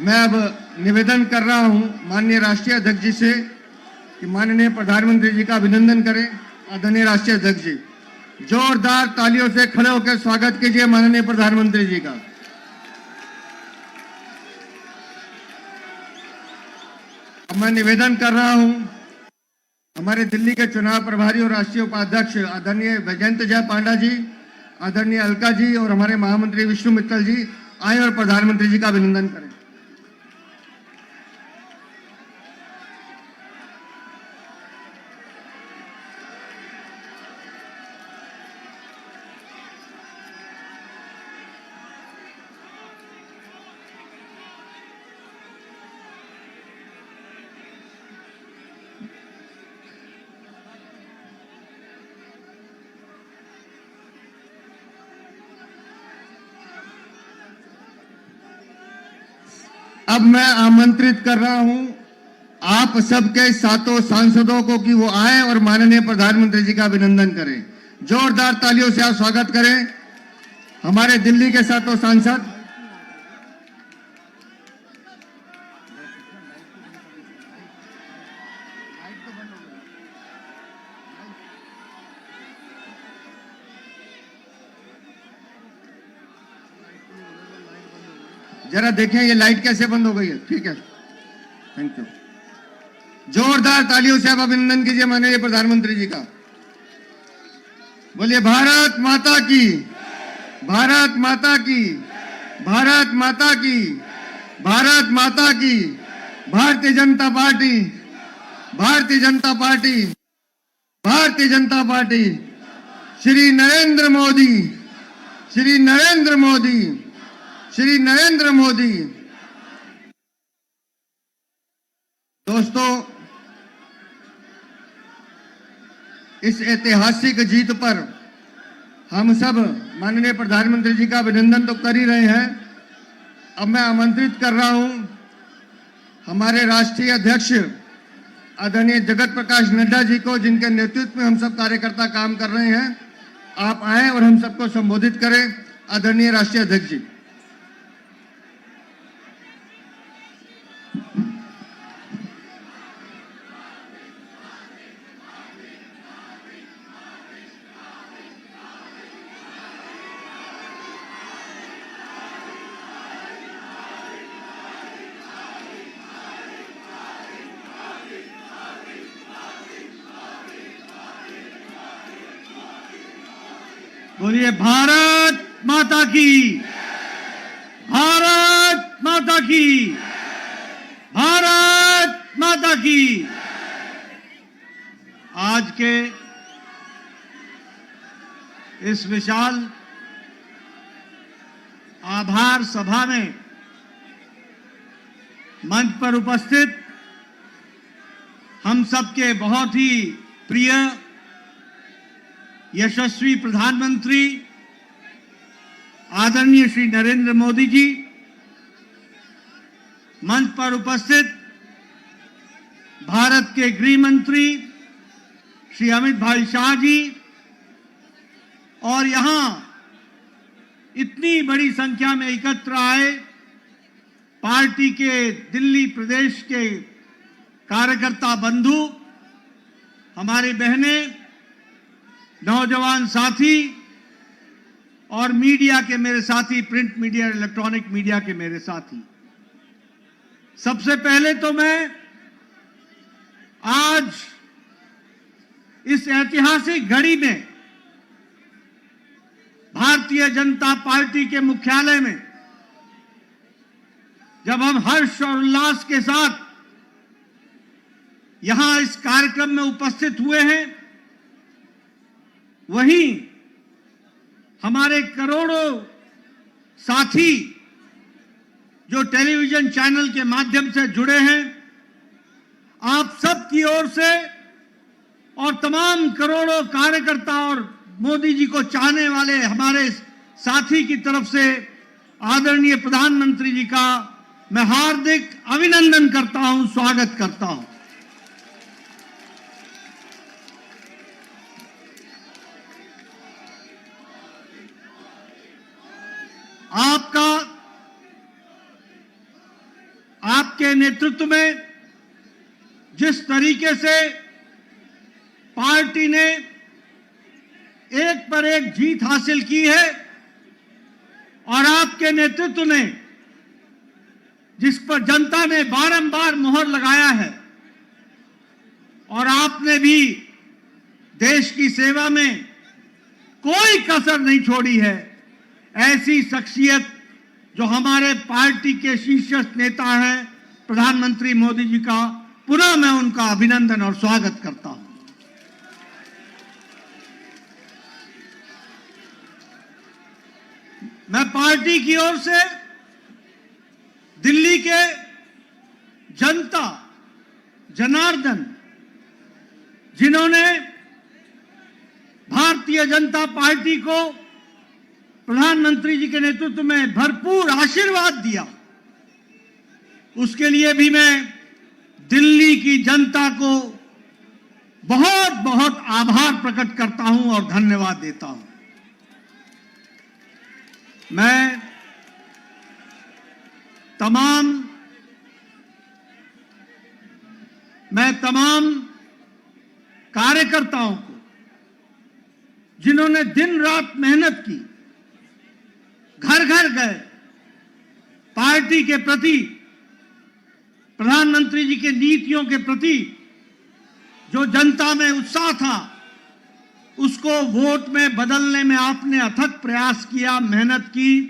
मैं अब निवेदन कर रहा हूं माननीय राष्ट्रीय अध्यक्ष जी से कि माननीय प्रधानमंत्री जी का अभिनंदन करें। आदरणीय राष्ट्रीय अध्यक्ष जी, जोरदार तालियों से खड़े होकर स्वागत कीजिए माननीय प्रधानमंत्री जी का। अब मैं निवेदन कर रहा हूं हमारे दिल्ली के चुनाव प्रभारी और राष्ट्रीय उपाध्यक्ष आदरणीय वैजयंत जय पांडा जी, आदरणीय अलका जी और हमारे महामंत्री विष्णु मित्तल जी आए और प्रधानमंत्री जी का अभिनंदन करें। अब मैं आमंत्रित कर रहा हूं आप सबके सातों सांसदों को कि वो आए और माननीय प्रधानमंत्री जी का अभिनंदन करें। जोरदार तालियों से आप स्वागत करें हमारे दिल्ली के सातों सांसद। जरा देखें ये लाइट कैसे बंद हो गई है। ठीक है, थैंक यू। जोरदार तालियों से आप अभिनंदन कीजिए माननीय प्रधानमंत्री जी का। बोलिए भारत माता की, भारत माता की, भारत माता की, भारत माता की। Bharatiya Janata party, Bharatiya Janata party, Bharatiya Janata party. Shri Narendra Modi, Shri Narendra Modi, Shri Narendra Modi. दोस्तों, इस ऐतिहासिक जीत पर हम सब माननीय प्रधानमंत्री जी का अभिनंदन तो कर ही रहे हैं। अब मैं आमंत्रित कर रहा हूं हमारे राष्ट्रीय अध्यक्ष आदरणीय जगत प्रकाश नड्डा जी को, जिनके नेतृत्व में हम सब कार्यकर्ता काम कर रहे हैं। आप आए और हम सबको संबोधित करें। आदरणीय राष्ट्रीय अध्यक्ष जी। बोलिए भारत माता की, भारत माता की, भारत माता की। आज के इस विशाल आभार सभा में मंच पर उपस्थित हम सबके बहुत ही प्रिय यशस्वी प्रधानमंत्री आदरणीय श्री नरेंद्र मोदी जी, मंच पर उपस्थित भारत के गृह मंत्री श्री अमित भाई शाह जी, और यहां इतनी बड़ी संख्या में एकत्र आए पार्टी के दिल्ली प्रदेश के कार्यकर्ता बंधु, हमारी बहनें, नौजवान साथी और मीडिया के मेरे साथी, प्रिंट मीडिया, इलेक्ट्रॉनिक मीडिया के मेरे साथी। सबसे पहले तो मैं आज इस ऐतिहासिक घड़ी में भारतीय जनता पार्टी के मुख्यालय में जब हम हर्ष और उल्लास के साथ यहां इस कार्यक्रम में उपस्थित हुए हैं, वहीं हमारे करोड़ों साथी जो टेलीविजन चैनल के माध्यम से जुड़े हैं, आप सब की ओर से और तमाम करोड़ों कार्यकर्ता और मोदी जी को चाहने वाले हमारे साथी की तरफ से आदरणीय प्रधानमंत्री जी का मैं हार्दिक अभिनंदन करता हूं, स्वागत करता हूं। आपका आपके नेतृत्व में जिस तरीके से पार्टी ने एक पर एक जीत हासिल की है और आपके नेतृत्व ने जिस पर जनता ने बारंबार मोहर लगाया है और आपने भी देश की सेवा में कोई कसर नहीं छोड़ी है, ऐसी शख्सियत जो हमारे पार्टी के शीर्षस्थ नेता हैं प्रधानमंत्री मोदी जी का पुनः मैं उनका अभिनंदन और स्वागत करता हूं। मैं पार्टी की ओर से दिल्ली के जनता जनार्दन जिन्होंने भारतीय जनता पार्टी को प्रधानमंत्री जी के नेतृत्व में भरपूर आशीर्वाद दिया, उसके लिए भी मैं दिल्ली की जनता को बहुत बहुत आभार प्रकट करता हूं और धन्यवाद देता हूं। मैं तमाम कार्यकर्ताओं को जिन्होंने दिन रात मेहनत की, घर घर गए, पार्टी के प्रति, प्रधानमंत्री जी के नीतियों के प्रति जो जनता में उत्साह था उसको वोट में बदलने में आपने अथक प्रयास किया, मेहनत की,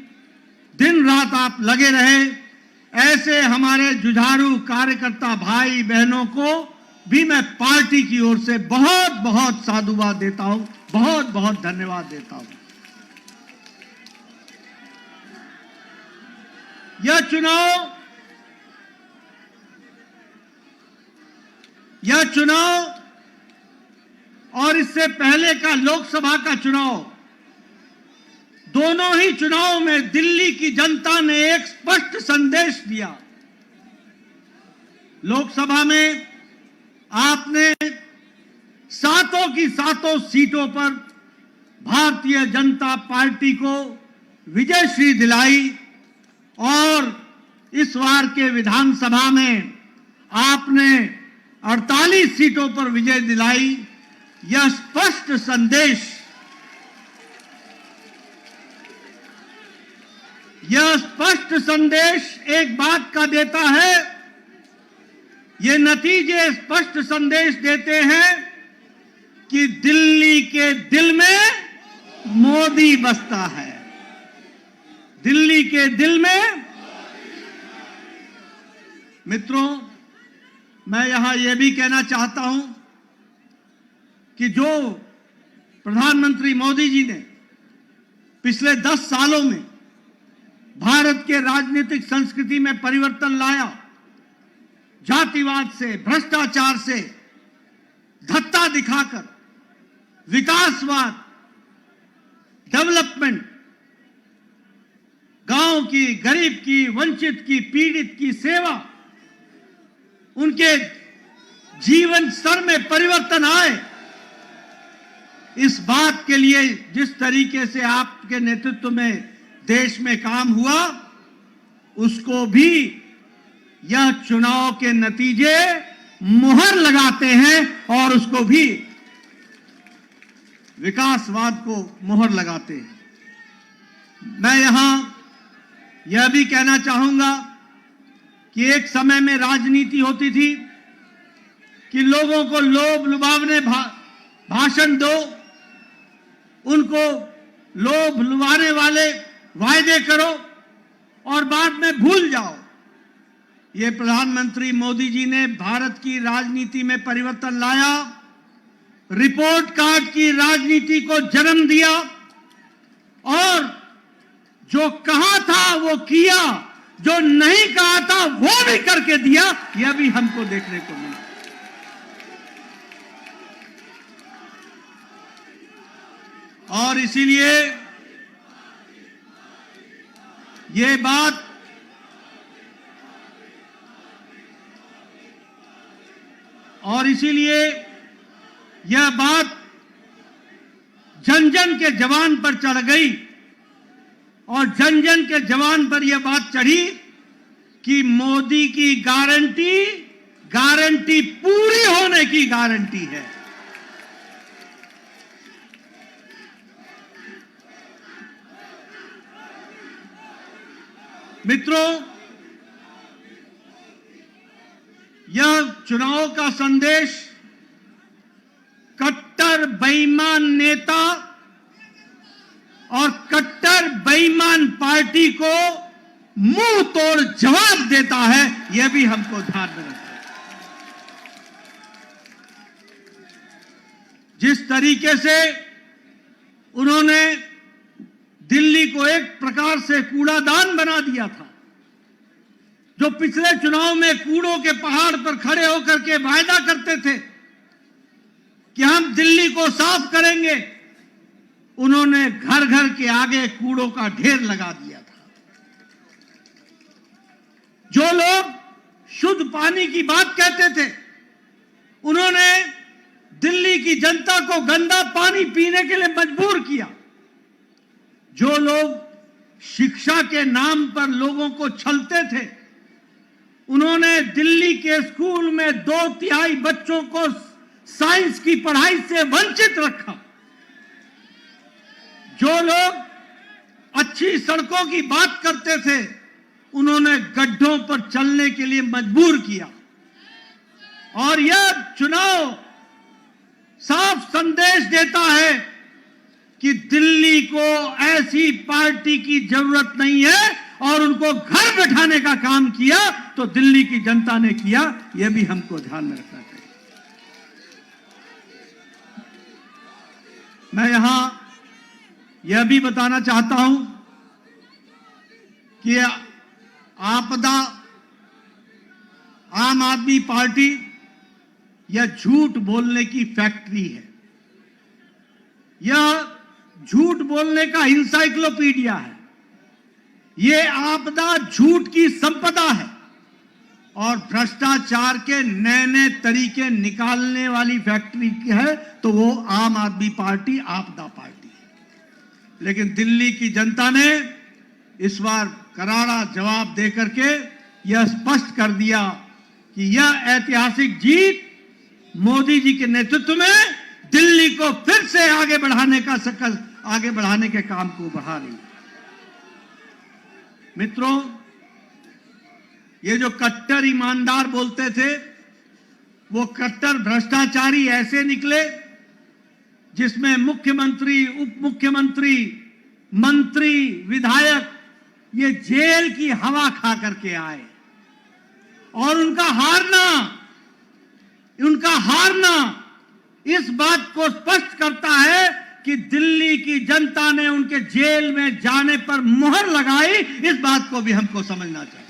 दिन रात आप लगे रहे। ऐसे हमारे जुझारू कार्यकर्ता भाई बहनों को भी मैं पार्टी की ओर से बहुत बहुत साधुवाद देता हूं, बहुत बहुत धन्यवाद देता हूं। यह चुनाव और इससे पहले का लोकसभा का चुनाव, दोनों ही चुनाव में दिल्ली की जनता ने एक स्पष्ट संदेश दिया। लोकसभा में आपने सातों की सातों सीटों पर भारतीय जनता पार्टी को विजयश्री दिलाई और इस बार के विधानसभा में आपने 48 सीटों पर विजय दिलाई। यह स्पष्ट संदेश एक बात का देता है, ये नतीजे स्पष्ट संदेश देते हैं कि दिल्ली के दिल में मोदी बसता है। दिल्ली के दिल में मित्रों, मैं यहां यह भी कहना चाहता हूं कि जो प्रधानमंत्री मोदी जी ने पिछले 10 सालों में भारत के राजनीतिक संस्कृति में परिवर्तन लाया, जातिवाद से, भ्रष्टाचार से धत्ता दिखाकर विकासवाद, डेवलपमेंट, गांव की, गरीब की, वंचित की, पीड़ित की सेवा, उनके जीवन स्तर में परिवर्तन आए, इस बात के लिए जिस तरीके से आपके नेतृत्व में देश में काम हुआ, उसको भी यह चुनाव के नतीजे मुहर लगाते हैं और उसको भी विकासवाद को मुहर लगाते हैं। मैं यहां यह भी कहना चाहूंगा कि एक समय में राजनीति होती थी कि लोगों को लोभ लुभावने भाषण दो, उनको लोभ लुभाने वाले वायदे करो और बाद में भूल जाओ। ये प्रधानमंत्री मोदी जी ने भारत की राजनीति में परिवर्तन लाया, रिपोर्ट कार्ड की राजनीति को जन्म दिया और जो कहा था वो किया, जो नहीं कहा था वो भी करके दिया। यह भी हमको देखने को मिला। और इसीलिए ये बात यह बात जन जन के जवान पर चढ़ गई और जन जन के जवान पर यह बात चढ़ी कि मोदी की गारंटी पूरी होने की गारंटी है। मित्रों, यह चुनाव का संदेश कट्टर बेईमान नेता और कट्टर बेईमान पार्टी को मुंह तोड़ जवाब देता है, यह भी हमको ध्यान में रखना है। जिस तरीके से उन्होंने दिल्ली को एक प्रकार से कूड़ादान बना दिया था, जो पिछले चुनाव में कूड़ों के पहाड़ पर खड़े होकर के वायदा करते थे कि हम दिल्ली को साफ करेंगे, उन्होंने घर घर के आगे कूड़ों का ढेर लगा दिया था। जो लोग शुद्ध पानी की बात कहते थे, उन्होंने दिल्ली की जनता को गंदा पानी पीने के लिए मजबूर किया। जो लोग शिक्षा के नाम पर लोगों को छलते थे, उन्होंने दिल्ली के स्कूल में 2/3 बच्चों को साइंस की पढ़ाई से वंचित रखा। जो लोग अच्छी सड़कों की बात करते थे, उन्होंने गड्ढों पर चलने के लिए मजबूर किया। और यह चुनाव साफ संदेश देता है कि दिल्ली को ऐसी पार्टी की जरूरत नहीं है, और उनको घर बैठाने का काम किया तो दिल्ली की जनता ने किया, यह भी हमको ध्यान में रखना चाहिए। मैं यहां यह भी बताना चाहता हूं कि आपदा आम आदमी पार्टी यह झूठ बोलने की फैक्ट्री है। यह झूठ बोलने का इंसाइक्लोपीडिया है। यह आपदा झूठ की संपदा है और भ्रष्टाचार के नए नए तरीके निकालने वाली फैक्ट्री की है, तो वो आम आदमी पार्टी आपदा पार्टी है। लेकिन दिल्ली की जनता ने इस बार करारा जवाब देकर के यह स्पष्ट कर दिया कि यह ऐतिहासिक जीत मोदी जी के नेतृत्व में दिल्ली को फिर से आगे बढ़ाने के काम को बढ़ा रही है। मित्रों, ये जो कट्टर ईमानदार बोलते थे, वो कट्टर भ्रष्टाचारी ऐसे निकले जिसमें मुख्यमंत्री, उप मुख्यमंत्री, मंत्री, विधायक ये जेल की हवा खा करके आए। और उनका हारना इस बात को स्पष्ट करता है कि दिल्ली की जनता ने उनके जेल में जाने पर मुहर लगाई। इस बात को भी हमको समझना चाहिए।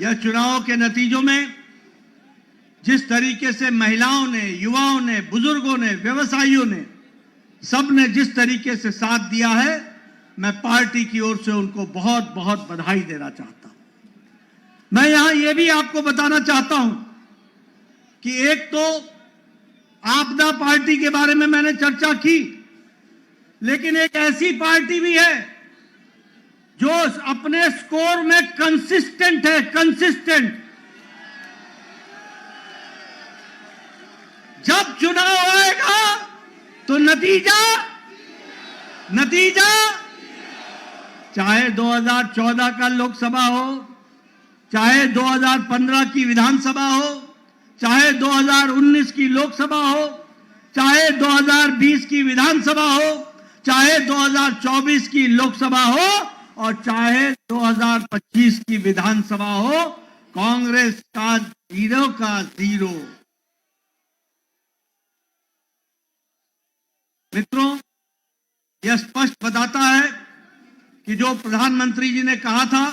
यह चुनाव के नतीजों में जिस तरीके से महिलाओं ने, युवाओं ने, बुजुर्गों ने, व्यवसायियों ने, सबने जिस तरीके से साथ दिया है, मैं पार्टी की ओर से उनको बहुत बहुत बधाई देना चाहता हूं। मैं यहां यह भी आपको बताना चाहता हूं कि एक तो आपदा पार्टी के बारे में मैंने चर्चा की, लेकिन एक ऐसी पार्टी भी है जो अपने स्कोर में कंसिस्टेंट है। जब चुनाव आएगा तो नतीजा चाहे 2014 का लोकसभा हो, चाहे 2015 की विधानसभा हो, चाहे 2019 की लोकसभा हो, चाहे 2020 की विधानसभा हो, चाहे 2024 की लोकसभा हो, और चाहे 2025 की विधानसभा हो, कांग्रेस का 0 का 0। मित्रों, यह स्पष्ट बताता है कि जो प्रधानमंत्री जी ने कहा था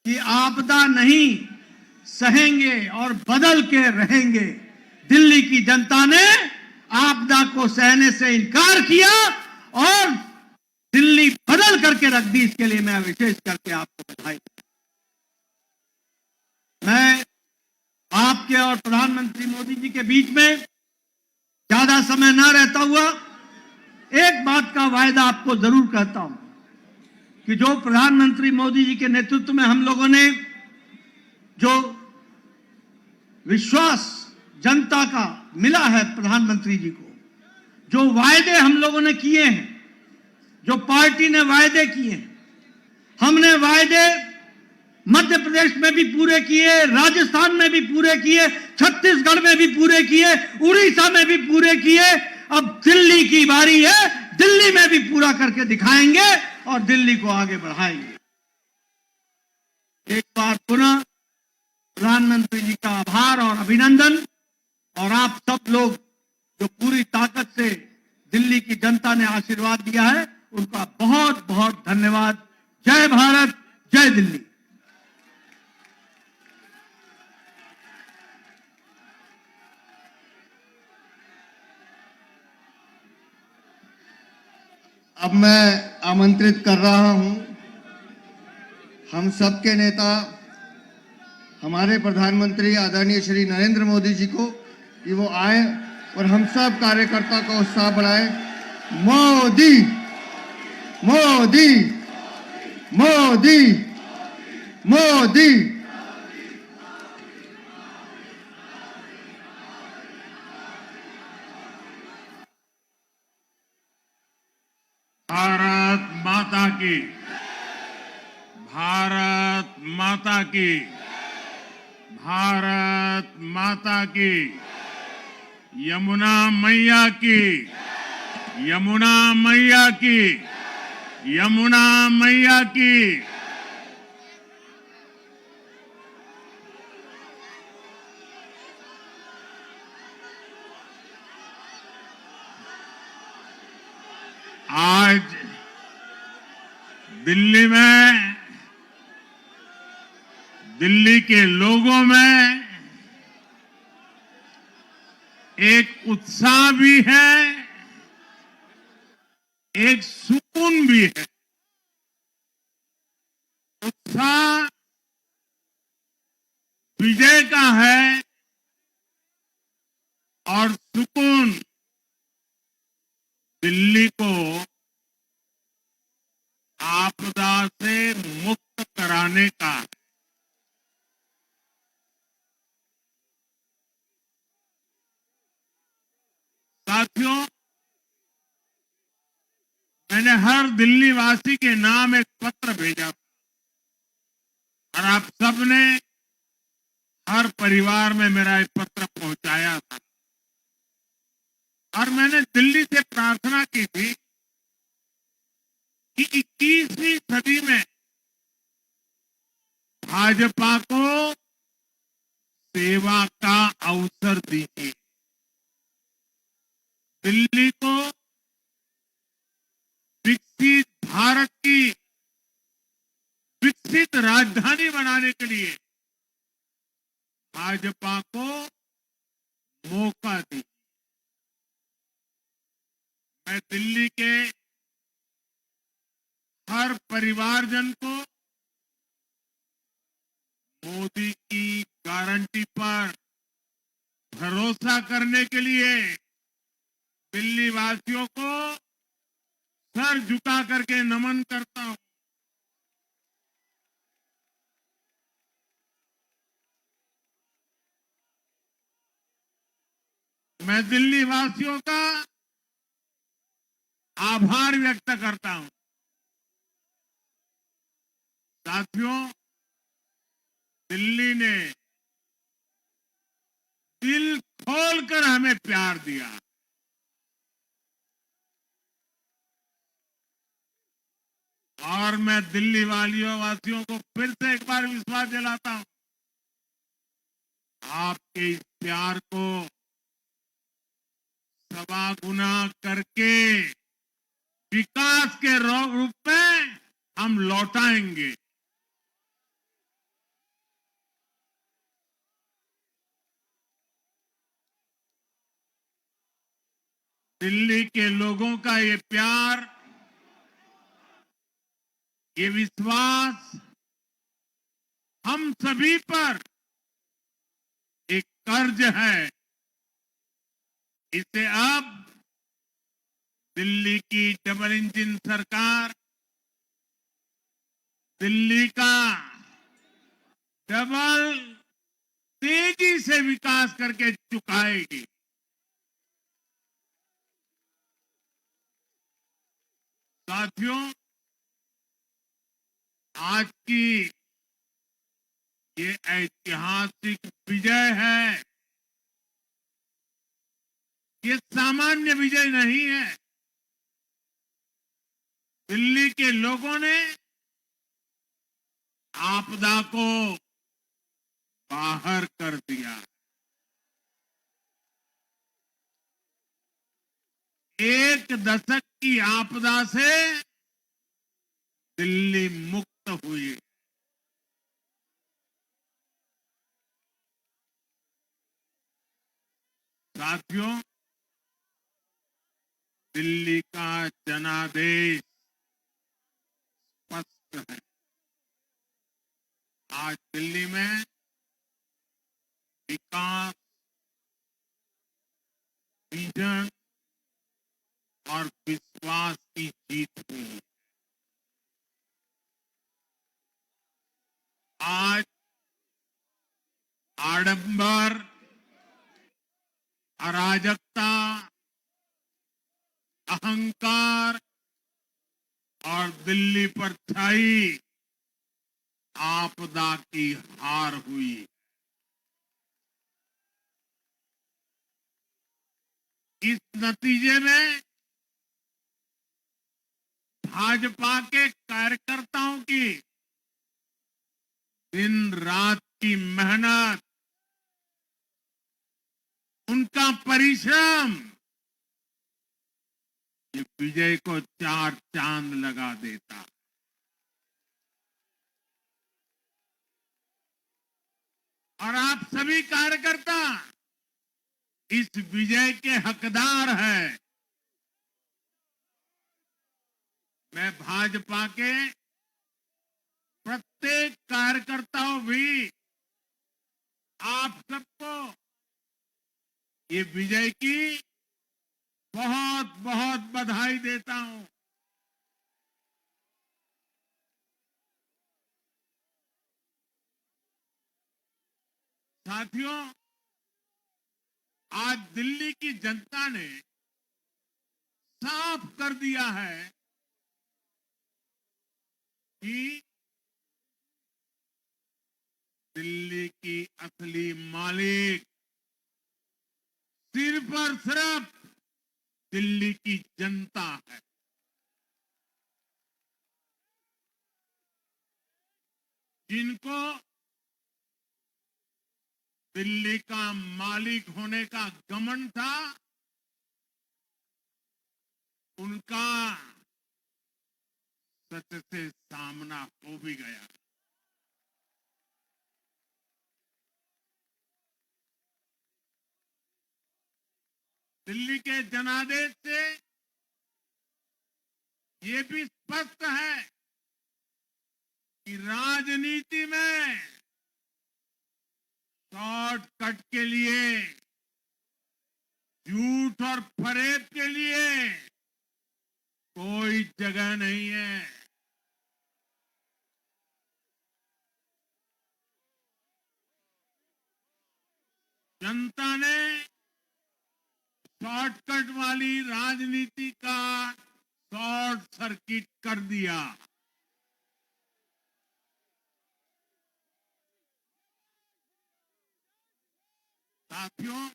कि आपदा नहीं सहेंगे और बदल के रहेंगे, दिल्ली की जनता ने आपदा को सहने से इनकार किया और दिल्ली बदल करके रख दी। इसके लिए मैं विशेष करके आपको बधाई। मैं आपके और प्रधानमंत्री मोदी जी के बीच में ज्यादा समय न रहता हुआ एक बात का वायदा आपको जरूर कहता हूं कि जो प्रधानमंत्री मोदी जी के नेतृत्व में हम लोगों ने जो विश्वास जनता का मिला है प्रधानमंत्री जी को, जो वायदे हम लोगों ने किए हैं, जो पार्टी ने वायदे किए हैं, हमने वायदे मध्य प्रदेश में भी पूरे किए, राजस्थान में भी पूरे किए, छत्तीसगढ़ में भी पूरे किए, उड़ीसा में भी पूरे किए। अब दिल्ली की बारी है, दिल्ली में भी पूरा करके दिखाएंगे और दिल्ली को आगे बढ़ाएंगे। एक बार पुनः प्रधानमंत्री जी का आभार और अभिनंदन, और आप सब लोग जो पूरी ताकत से दिल्ली की जनता ने आशीर्वाद दिया है, उनका बहुत बहुत धन्यवाद। जय भारत, जय दिल्ली। अब मैं आमंत्रित कर रहा हूं हम सबके नेता, हमारे प्रधानमंत्री आदरणीय श्री नरेंद्र मोदी जी को, कि वो आए और हम सब कार्यकर्ता का उत्साह बढ़ाएं। मोदी मोदी मोदी मोदी। भारत माता की, भारत माता की, भारत माता की, यमुना मैया की, यमुना मैया की, यमुना मैया की। आज दिल्ली में, दिल्ली के लोगों में एक उत्साह भी है, एक सुकून भी है। उत्साह विजय का है और सुकून दिल्ली को आपदा से मुक्त कराने का है। साथियों, मैंने हर दिल्ली वासी के नाम एक पत्र भेजा था और आप सबने हर परिवार में मेरा एक पत्र पहुंचाया था, और मैंने दिल्ली से प्रार्थना की थी कि 21वीं सदी में भाजपा को सेवा का अवसर दीजिए, दिल्ली को विकसित भारत की विकसित राजधानी बनाने के लिए भाजपा को मौका दीजिए। मैं दिल्ली के हर परिवारजन को मोदी की गारंटी पर भरोसा करने के लिए दिल्ली वासियों को सर झुका करके नमन करता हूं। मैं दिल्ली वासियों का आभार व्यक्त करता हूं। साथियों, दिल्ली ने दिल खोलकर हमें प्यार दिया, और मैं दिल्ली वासियों को फिर से एक बार विश्वास दिलाता हूं, आपके इस प्यार को सवा गुना करके विकास के रूप में हम लौटाएंगे। दिल्ली के लोगों का ये प्यार, ये विश्वास हम सभी पर एक कर्ज है। इसे अब दिल्ली की डबल इंजन सरकार दिल्ली का डबल तेजी से विकास करके चुकाएगी। साथियों, आज की ये ऐतिहासिक विजय है। ये सामान्य विजय नहीं है। दिल्ली के लोगों ने आपदा को बाहर कर दिया। एक दशक की आपदा से दिल्ली मुक्त हुई। साथियों, दिल्ली का जनादेश स्पष्ट है। आज दिल्ली में विकास, विजन और विश्वास की जीत हुई। आज आडंबर, अराजकता, अहंकार और दिल्ली पर छाई आपदा की हार हुई। इस नतीजे में भाजपा के कार्यकर्ताओं की दिन रात की मेहनत, उनका परिश्रम ये विजय को चार चांद लगा देता। और आप सभी कार्यकर्ता इस विजय के हकदार हैं। मैं भाजपा के प्रत्येक कार्यकर्ताओं भी आप सबको ये विजय की बहुत बहुत बधाई देता हूं। साथियों, आज दिल्ली की जनता ने साफ कर दिया है कि दिल्ली की असली मालिक सिर्फ और सिर्फ दिल्ली की जनता है। जिनको दिल्ली का मालिक होने का घमंड था, उनका सच से सामना हो भी गया। दिल्ली के जनादेश से ये भी स्पष्ट है कि राजनीति में शॉर्टकट के लिए, झूठ और फरेब के लिए कोई जगह नहीं है। जनता ने शॉर्टकट वाली राजनीति का शॉर्ट सर्किट कर दिया। साथियों,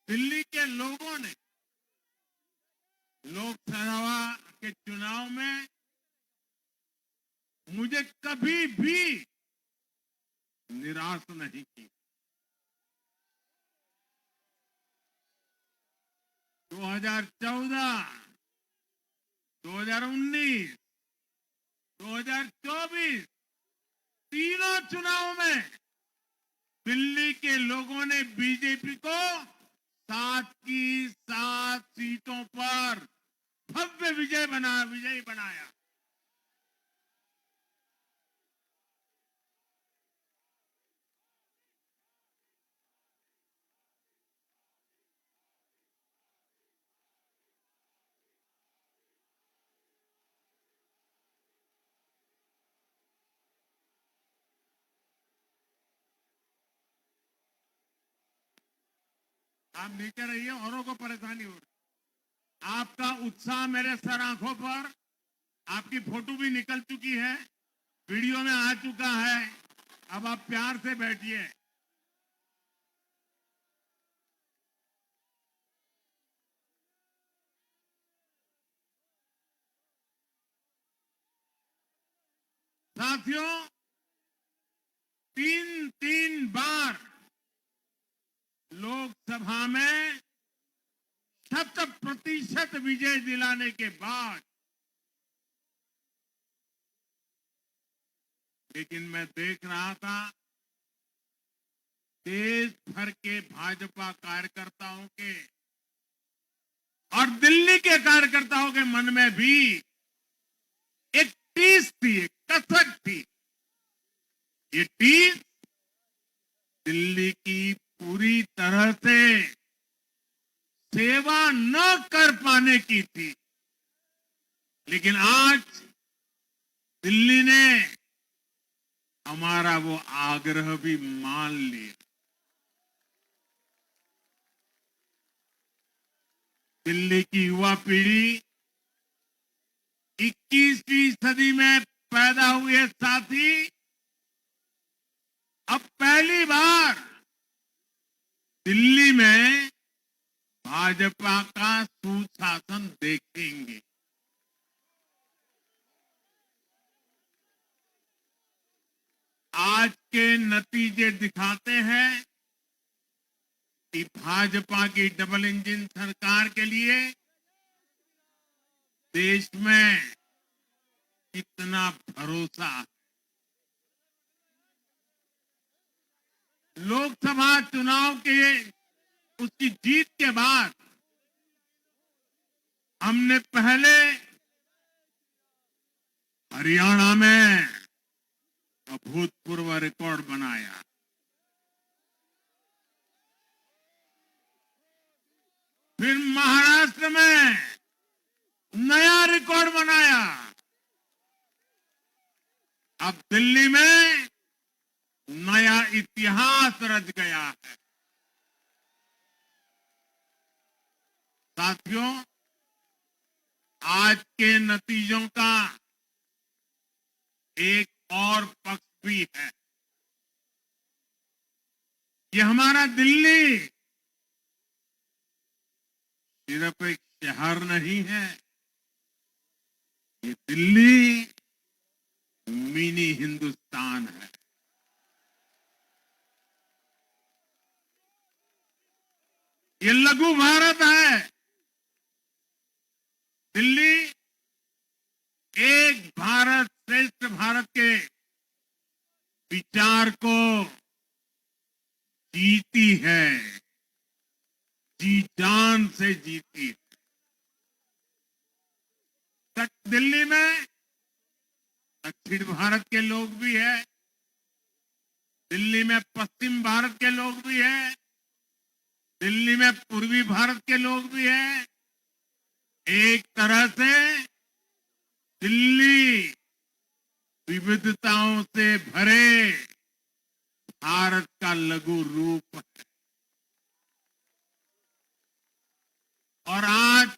दिल्ली के लोगों ने लोकसभा के चुनाव में मुझे कभी भी निराश नहीं की। 2014, 2019, 2024 तीनों चुनाव में दिल्ली के लोगों ने बीजेपी को 7 की 7 सीटों पर भव्य विजयी बनाया। आप नीचे रहिए, औरों को परेशानी हो रही। आपका उत्साह मेरे सर आंखों पर, आपकी फोटो भी निकल चुकी है, वीडियो में आ चुका है। अब आप प्यार से बैठिए। साथियों, तीन तीन बार लोकसभा में 100% विजय दिलाने के बाद, लेकिन मैं देख रहा था देश भर के भाजपा कार्यकर्ताओं के और दिल्ली के कार्यकर्ताओं के मन में भी एक टीस थी, एक कसक थी। ये टीस दिल्ली की पूरी तरह से सेवा न कर पाने की थी, लेकिन आज दिल्ली ने हमारा वो आग्रह भी मान लिया। दिल्ली की युवा पीढ़ी 21वीं सदी में पैदा हुए साथी अब पहली बार दिल्ली में भाजपा का सुशासन देखेंगे। आज के नतीजे दिखाते हैं कि भाजपा की डबल इंजन सरकार के लिए देश में कितना भरोसा है। लोकसभा चुनाव के उसकी जीत के बाद हमने पहले हरियाणा में अभूतपूर्व रिकॉर्ड बनाया, फिर महाराष्ट्र में नया रिकॉर्ड बनाया, अब दिल्ली में नया इतिहास रच गया है। साथियों, आज के नतीजों का एक और पक्ष भी है। ये हमारा दिल्ली सिर्फ एक शहर नहीं है, ये दिल्ली मिनी हिंदुस्तान है। ये लघु भारत है। दिल्ली एक भारत श्रेष्ठ भारत के विचार को जीती है, जी जान से जीती है। दिल्ली में दक्षिण भारत के लोग भी हैं, दिल्ली में पश्चिम भारत के लोग भी हैं, दिल्ली में पूर्वी भारत के लोग भी हैं। एक तरह से दिल्ली विविधताओं से भरे भारत का लघु रूप है। और आज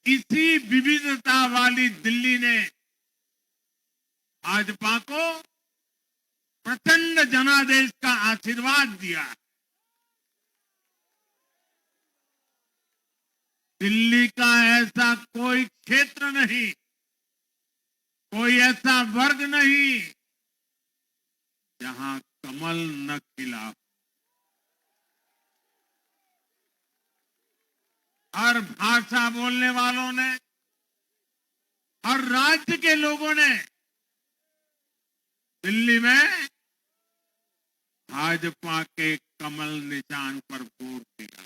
इसी विविधता वाली दिल्ली ने भाजपा को प्रचंड जनादेश का आशीर्वाद दिया। दिल्ली का ऐसा कोई क्षेत्र नहीं, कोई ऐसा वर्ग नहीं जहां कमल न खिला हो। हर भाषा बोलने वालों ने, हर राज्य के लोगों ने दिल्ली में भाजपा के कमल निशान पर वोट दिया।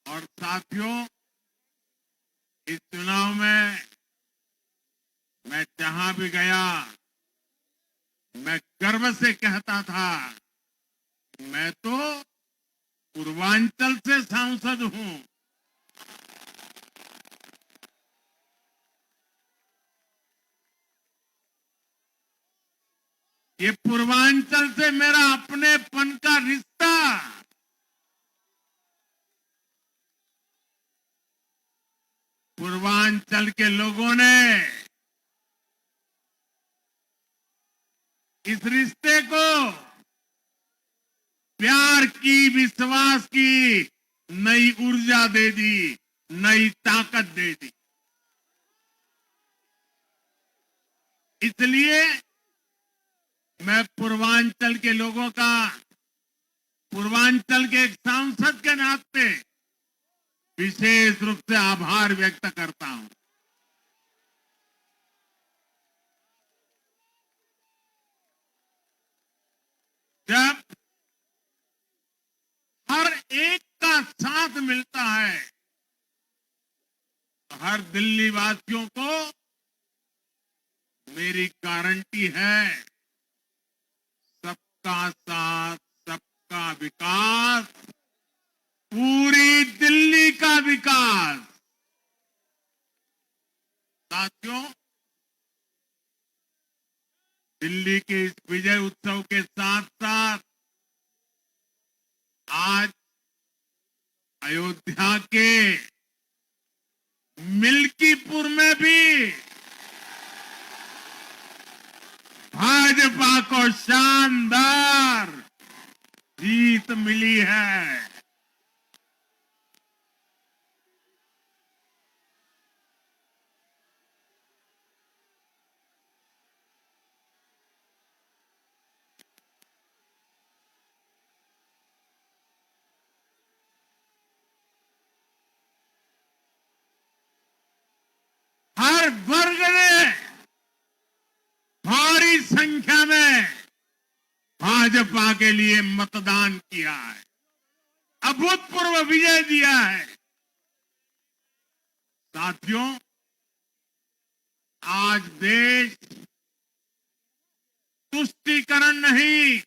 और साथियों, इस चुनाव में मैं जहां भी गया, मैं गर्व से कहता था, मैं तो पूर्वांचल से सांसद हूं। ये पूर्वांचल से मेरा अपनेपन का रिश्ता पूर्वांचल के लोगों ने इस रिश्ते को प्यार की, विश्वास की नई ऊर्जा दे दी, नई ताकत दे दी। इसलिए मैं पूर्वांचल के लोगों का, पूर्वांचल के एक सांसद के नाते विशेष रूप से आभार व्यक्त करता हूं। जब हर एक का साथ मिलता है तो हर दिल्ली वासियों को मेरी गारंटी है, सबका साथ, सबका विकास, पूरी दिल्ली का विकास। साथियों, दिल्ली के इस विजय उत्सव के साथ साथ आज अयोध्या के मिल्कीपुर में भी भाजपा को शानदार जीत मिली है। हर वर्ग ने भारी संख्या में भाजपा के लिए मतदान किया है, अभूतपूर्व विजय दिया है। साथियों, आज देश तुष्टीकरण नहीं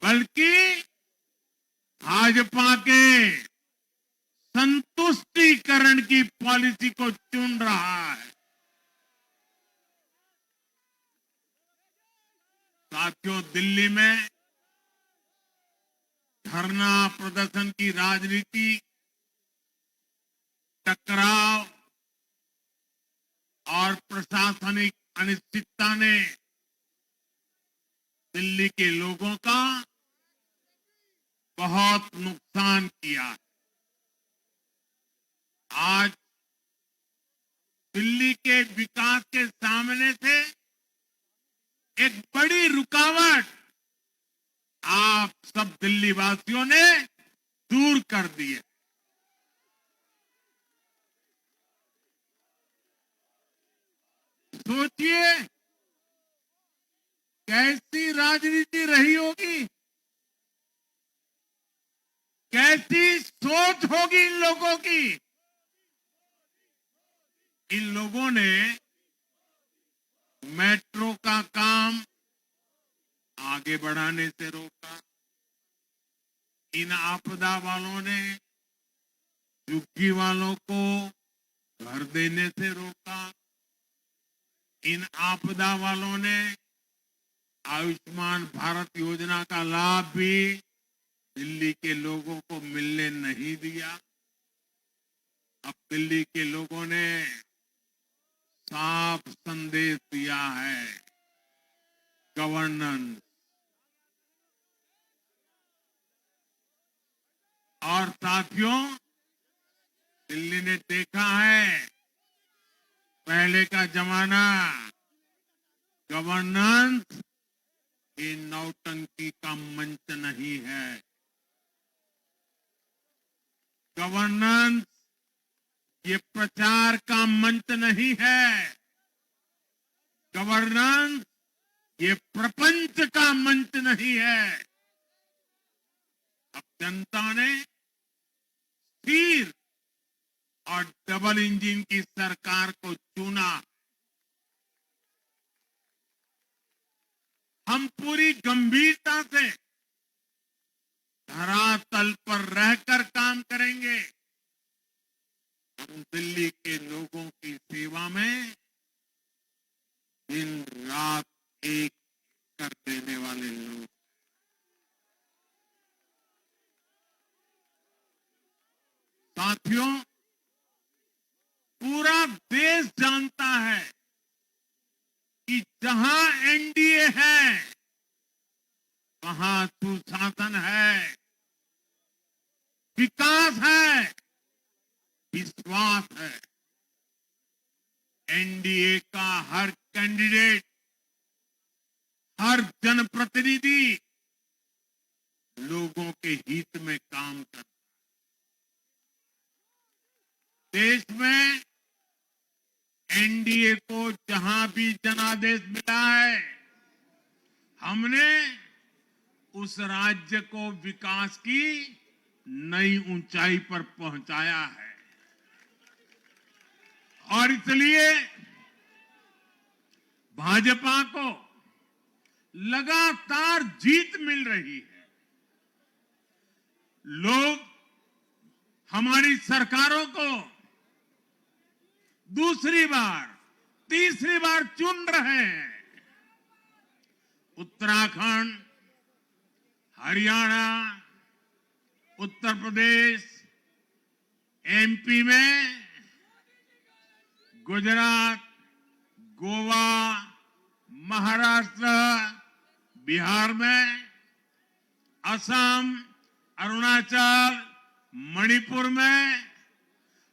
बल्कि भाजपा के संतुष्टीकरण की पॉलिसी को चुन रहा है। साथियों, दिल्ली में धरना प्रदर्शन की राजनीति, टकराव और प्रशासनिक अनिश्चितता ने दिल्ली के लोगों का बहुत नुकसान किया। आज दिल्ली के विकास के सामने से एक बड़ी रुकावट आप सब दिल्ली वासियों ने दूर कर दी है। सोचिए कैसी राजनीति रही होगी, कैसी सोच होगी इन लोगों की। इन लोगों ने मेट्रो का काम आगे बढ़ाने से रोका, इन आपदा वालों ने झुग्गी वालों को घर देने से रोका, इन आपदा वालों ने आयुष्मान भारत योजना का लाभ भी दिल्ली के लोगों को मिलने नहीं दिया। अब दिल्ली के लोगों ने साफ संदेश दिया है, गवर्नेंस। और साथियों, दिल्ली ने देखा है पहले का जमाना, गवर्नेंस ये नौटंकी का मंच नहीं है। गवर्नेंस ये प्रचार का मंच नहीं है। गवर्नेंस ये प्रपंच का मंच नहीं है। अब जनता ने स्थिर और डबल इंजन की सरकार को चुना। हम पूरी गंभीरता से धरातल पर रहकर काम करेंगे। हम दिल्ली के लोगों की सेवा में दिन रात एक देश जानता है कि जहां एनडीए है वहां सुशासन है, विकास है, विश्वास है। एनडीए का हर कैंडिडेट, हर जनप्रतिनिधि लोगों के हित में काम करता है। देश में एनडीए को जहां भी जनादेश मिला है, हमने उस राज्य को विकास की नई ऊंचाई पर पहुंचाया है। और इसलिए भाजपा को लगातार जीत मिल रही है। लोग हमारी सरकारों को दूसरी बार, तीसरी बार चुन रहे हैं। उत्तराखंड, हरियाणा, उत्तर प्रदेश, एमपी में, गुजरात, गोवा, महाराष्ट्र, बिहार में, असम, अरुणाचल, मणिपुर में,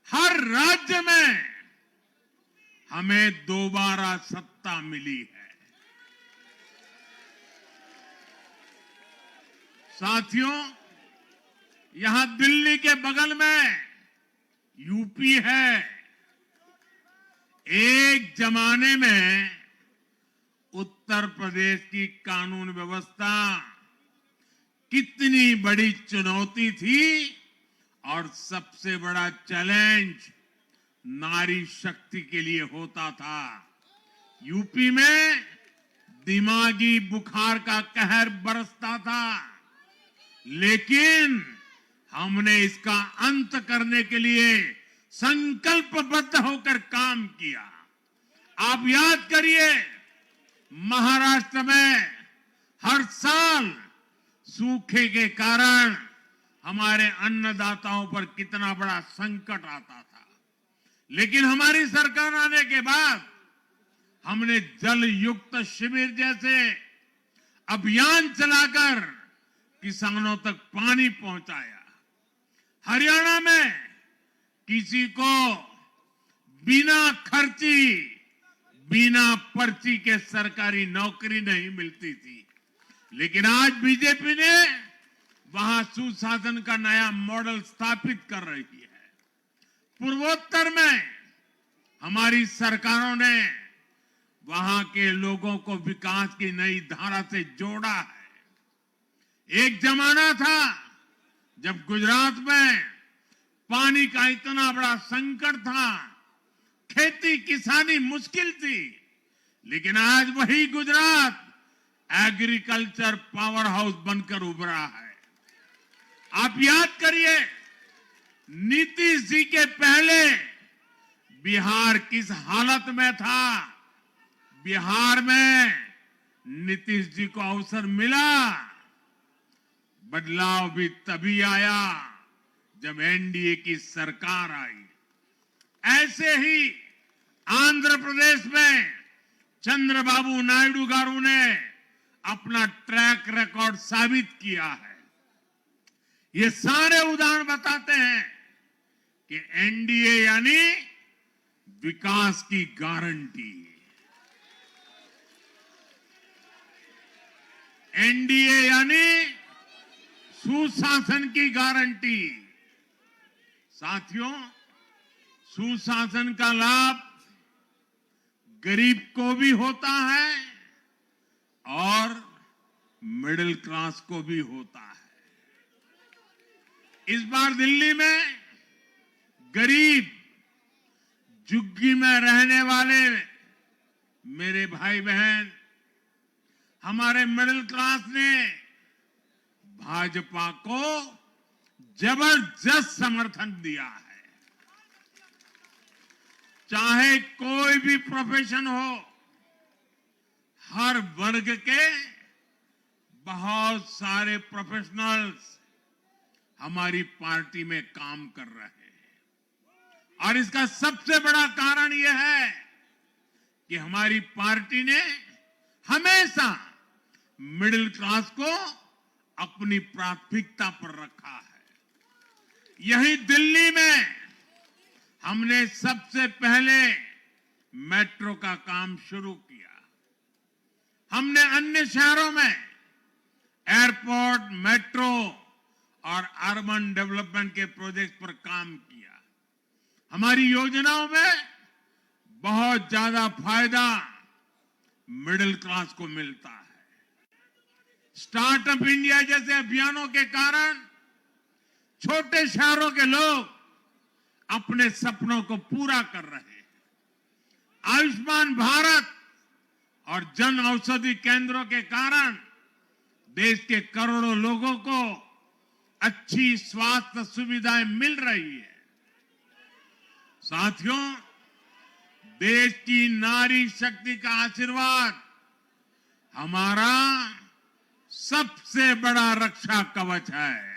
हर राज्य में हमें दोबारा सत्ता मिली है। साथियों, यहां दिल्ली के बगल में यूपी है। एक जमाने में उत्तर प्रदेश की कानून व्यवस्था कितनी बड़ी चुनौती थी और सबसे बड़ा चैलेंज नारी शक्ति के लिए होता था। यूपी में दिमागी बुखार का कहर बरसता था, लेकिन हमने इसका अंत करने के लिए संकल्पबद्ध होकर काम किया। आप याद करिए, महाराष्ट्र में हर साल सूखे के कारण हमारे अन्नदाताओं पर कितना बड़ा संकट आता था, लेकिन हमारी सरकार आने के बाद हमने जल युक्त शिविर जैसे अभियान चलाकर किसानों तक पानी पहुंचाया। हरियाणा में किसी को बिना खर्ची, बिना पर्ची के सरकारी नौकरी नहीं मिलती थी, लेकिन आज बीजेपी ने वहां सुशासन का नया मॉडल स्थापित कर रही है। पूर्वोत्तर में हमारी सरकारों ने वहां के लोगों को विकास की नई धारा से जोड़ा है। एक जमाना था जब गुजरात में पानी का इतना बड़ा संकट था, खेती किसानी मुश्किल थी, लेकिन आज वही गुजरात एग्रीकल्चर पावर हाउस बनकर उभरा है। आप याद करिए, नीतीश जी के पहले बिहार किस हालत में था। बिहार में नीतीश जी को अवसर मिला। बदलाव भी तभी आया जब एनडीए की सरकार आई। ऐसे ही आंध्र प्रदेश में चंद्रबाबू नायडू गारू ने अपना ट्रैक रिकॉर्ड साबित किया है। ये सारे उदाहरण बताते हैं कि एनडीए यानी विकास की गारंटी। एनडीए यानी सुशासन की गारंटी। साथियों, सुशासन का लाभ गरीब को भी होता है और मिडिल क्लास को भी होता है। इस बार दिल्ली में गरीब, झुग्गी में रहने वाले मेरे भाई बहन, हमारे मिडिल क्लास ने भाजपा को जबरदस्त समर्थन दिया है। चाहे कोई भी प्रोफेशन हो, हर वर्ग के बहुत सारे प्रोफेशनल्स हमारी पार्टी में काम कर रहे हैं। और इसका सबसे बड़ा कारण यह है कि हमारी पार्टी ने हमेशा मिडिल क्लास को अपनी प्राथमिकता पर रखा है। यही दिल्ली में हमने सबसे पहले मेट्रो का काम शुरू किया। हमने अन्य शहरों में एयरपोर्ट, मेट्रो और अर्बन डेवलपमेंट के प्रोजेक्ट पर काम किया। हमारी योजनाओं में बहुत ज्यादा फायदा मिडिल क्लास को मिलता है। स्टार्टअप इंडिया जैसे अभियानों के कारण छोटे शहरों के लोग अपने सपनों को पूरा कर रहे हैं। आयुष्मान भारत और जन औषधि केंद्रों के कारण देश के करोड़ों लोगों को अच्छी स्वास्थ्य सुविधाएं मिल रही है। साथियों, देश की नारी शक्ति का आशीर्वाद हमारा सबसे बड़ा रक्षा कवच है।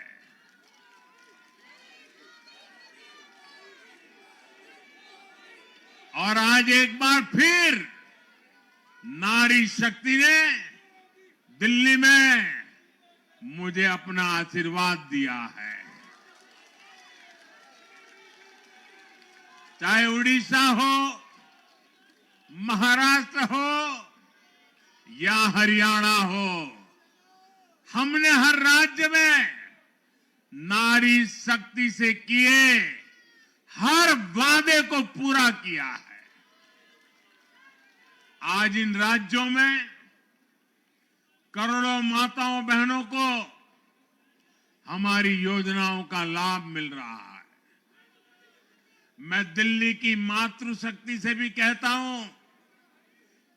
और आज एक बार फिर नारी शक्ति ने दिल्ली में मुझे अपना आशीर्वाद दिया है। चाहे उड़ीसा हो, महाराष्ट्र हो या हरियाणा हो, हमने हर राज्य में नारी शक्ति से किए हर वादे को पूरा किया है। आज इन राज्यों में करोड़ों माताओं बहनों को हमारी योजनाओं का लाभ मिल रहा है। मैं दिल्ली की मातृशक्ति से भी कहता हूं,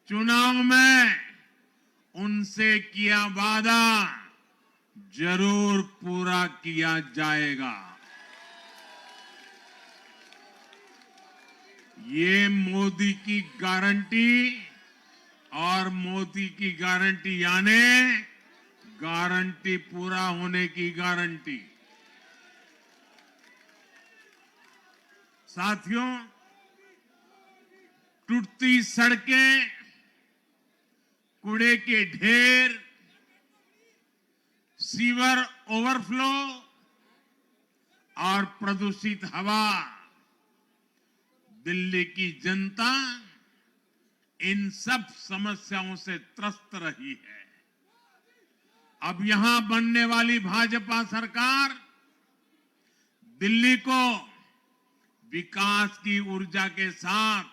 चुनाव में उनसे किया वादा जरूर पूरा किया जाएगा। ये मोदी की गारंटी और मोदी की गारंटी यानी गारंटी पूरा होने की गारंटी। साथियों, टूटती सड़कें, कूड़े के ढेर, सीवर ओवरफ्लो और प्रदूषित हवा, दिल्ली की जनता इन सब समस्याओं से त्रस्त रही है। अब यहां बनने वाली भाजपा सरकार दिल्ली को विकास की ऊर्जा के साथ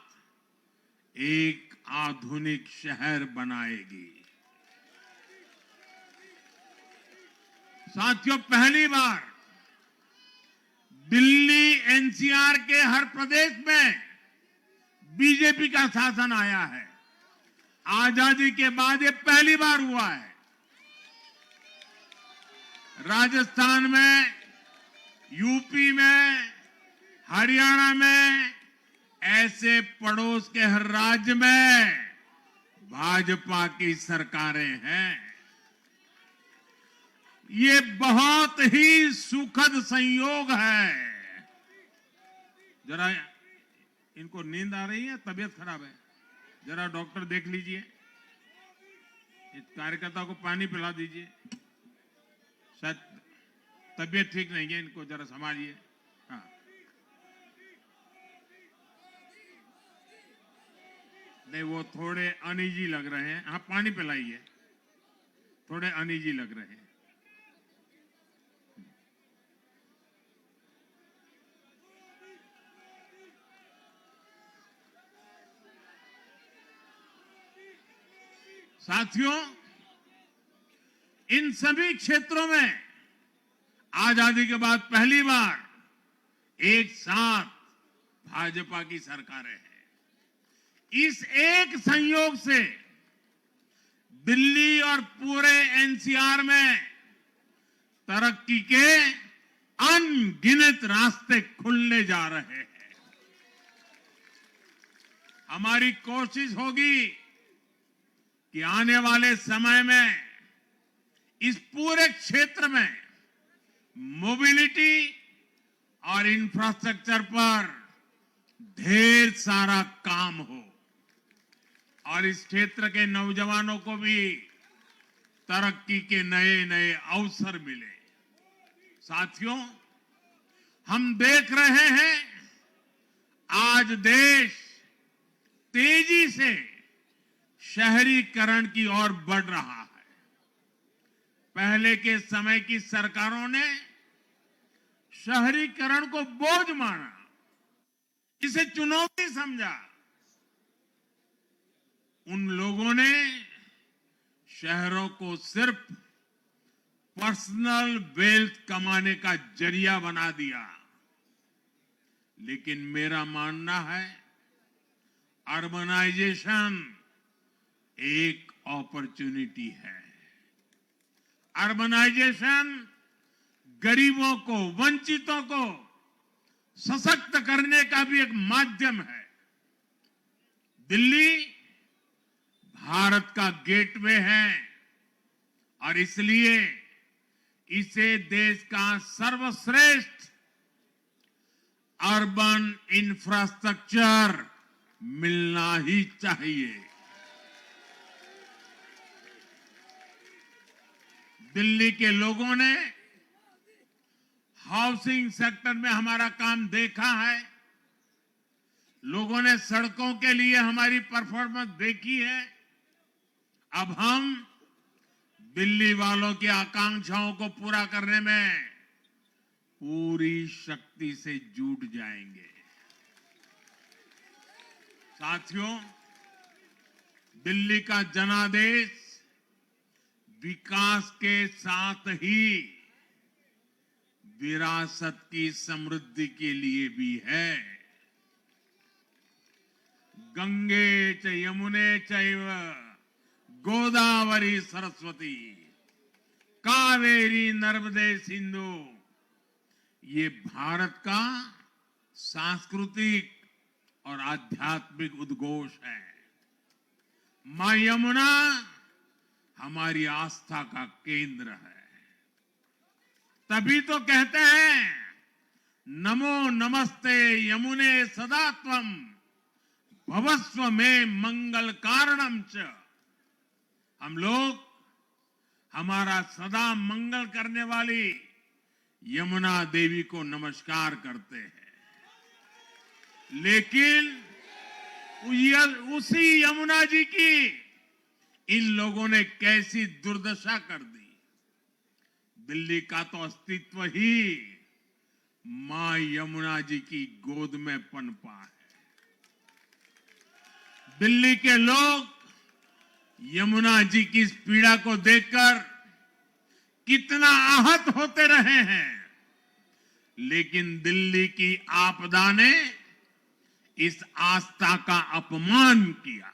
एक आधुनिक शहर बनाएगी। साथियों, पहली बार दिल्ली एनसीआर के हर प्रदेश में बीजेपी का शासन आया है। आजादी के बाद ये पहली बार हुआ है। राजस्थान में, यूपी में, हरियाणा में, ऐसे पड़ोस के हर राज्य में भाजपा की सरकारें हैं। ये बहुत ही सुखद संयोग है। जरा इनको नींद आ रही है, तबीयत खराब है, जरा डॉक्टर देख लीजिए। इस कार्यकर्ता को पानी पिला दीजिए, शायद तबीयत ठीक नहीं है, इनको जरा संभालिए। हाँ, नहीं वो थोड़े अनईजी लग रहे हैं। हाँ, पानी पिलाइए, थोड़े अनईजी लग रहे हैं। साथियों, इन सभी क्षेत्रों में आजादी के बाद पहली बार एक साथ भाजपा की सरकारें हैं। इस एक संयोग से दिल्ली और पूरे एनसीआर में तरक्की के अनगिनत रास्ते खुलने जा रहे हैं। हमारी कोशिश होगी कि आने वाले समय में इस पूरे क्षेत्र में मोबिलिटी और इंफ्रास्ट्रक्चर पर ढेर सारा काम हो और इस क्षेत्र के नौजवानों को भी तरक्की के नए नए अवसर मिले। साथियों, हम देख रहे हैं आज देश तेजी से शहरीकरण की ओर बढ़ रहा है। पहले के समय की सरकारों ने शहरीकरण को बोझ माना, इसे चुनौती समझा। उन लोगों ने शहरों को सिर्फ पर्सनल वेल्थ कमाने का जरिया बना दिया। लेकिन मेरा मानना है अर्बनाइजेशन एक अपॉर्चुनिटी है। अर्बनाइजेशन गरीबों को, वंचितों को सशक्त करने का भी एक माध्यम है। दिल्ली भारत का गेटवे है और इसलिए इसे देश का सर्वश्रेष्ठ अर्बन इंफ्रास्ट्रक्चर मिलना ही चाहिए। दिल्ली के लोगों ने हाउसिंग सेक्टर में हमारा काम देखा है, लोगों ने सड़कों के लिए हमारी परफॉर्मेंस देखी है। अब हम दिल्ली वालों की आकांक्षाओं को पूरा करने में पूरी शक्ति से जुट जाएंगे। साथियों, दिल्ली का जनादेश विकास के साथ ही विरासत की समृद्धि के लिए भी है। गंगे च यमुने चैव गोदावरी सरस्वती कावेरी नर्मदे सिंधु, ये भारत का सांस्कृतिक और आध्यात्मिक उद्घोष है। मां यमुना हमारी आस्था का केंद्र है। तभी तो कहते हैं नमो नमस्ते यमुने सदा त्वं भवस्व में मंगल कारणम च। हम लोग हमारा सदा मंगल करने वाली यमुना देवी को नमस्कार करते हैं। लेकिन उसी यमुना जी की इन लोगों ने कैसी दुर्दशा कर दी। दिल्ली का तो अस्तित्व ही मां यमुना जी की गोद में पनपा है। दिल्ली के लोग यमुना जी की इस पीड़ा को देखकर कितना आहत होते रहे हैं, लेकिन दिल्ली की आपदा ने इस आस्था का अपमान किया।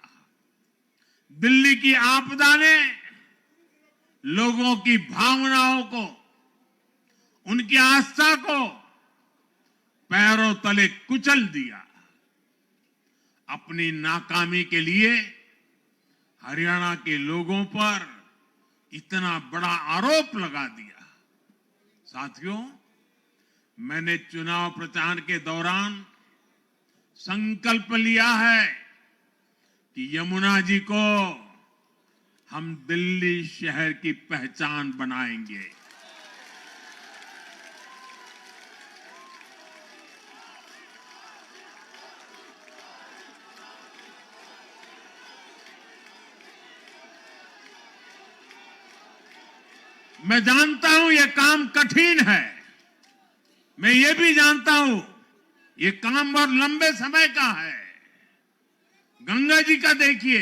दिल्ली की आपदा ने लोगों की भावनाओं को, उनकी आस्था को पैरों तले कुचल दिया। अपनी नाकामी के लिए हरियाणा के लोगों पर इतना बड़ा आरोप लगा दिया। साथियों, मैंने चुनाव प्रचार के दौरान संकल्प लिया है कि यमुना जी को हम दिल्ली शहर की पहचान बनाएंगे। मैं जानता हूं यह काम कठिन है, मैं ये भी जानता हूं ये काम बहुत लंबे समय का है। गंगा जी का देखिए,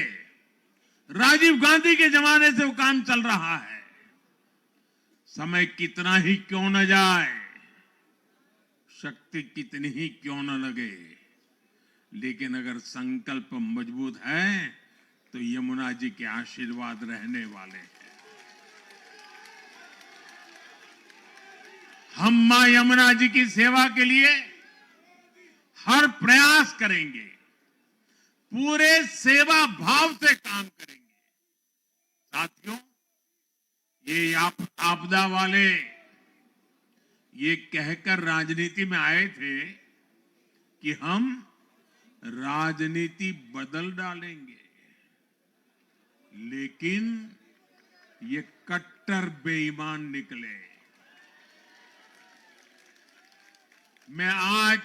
राजीव गांधी के जमाने से वो काम चल रहा है। समय कितना ही क्यों न जाए, शक्ति कितनी ही क्यों न लगे, लेकिन अगर संकल्प मजबूत है तो यमुना जी के आशीर्वाद रहने वाले हैं। हम मां यमुना जी की सेवा के लिए हर प्रयास करेंगे, पूरे सेवा भाव से काम करेंगे। साथियों, ये आपदा वाले ये कहकर राजनीति में आए थे कि हम राजनीति बदल डालेंगे, लेकिन ये कट्टर बेईमान निकले। मैं आज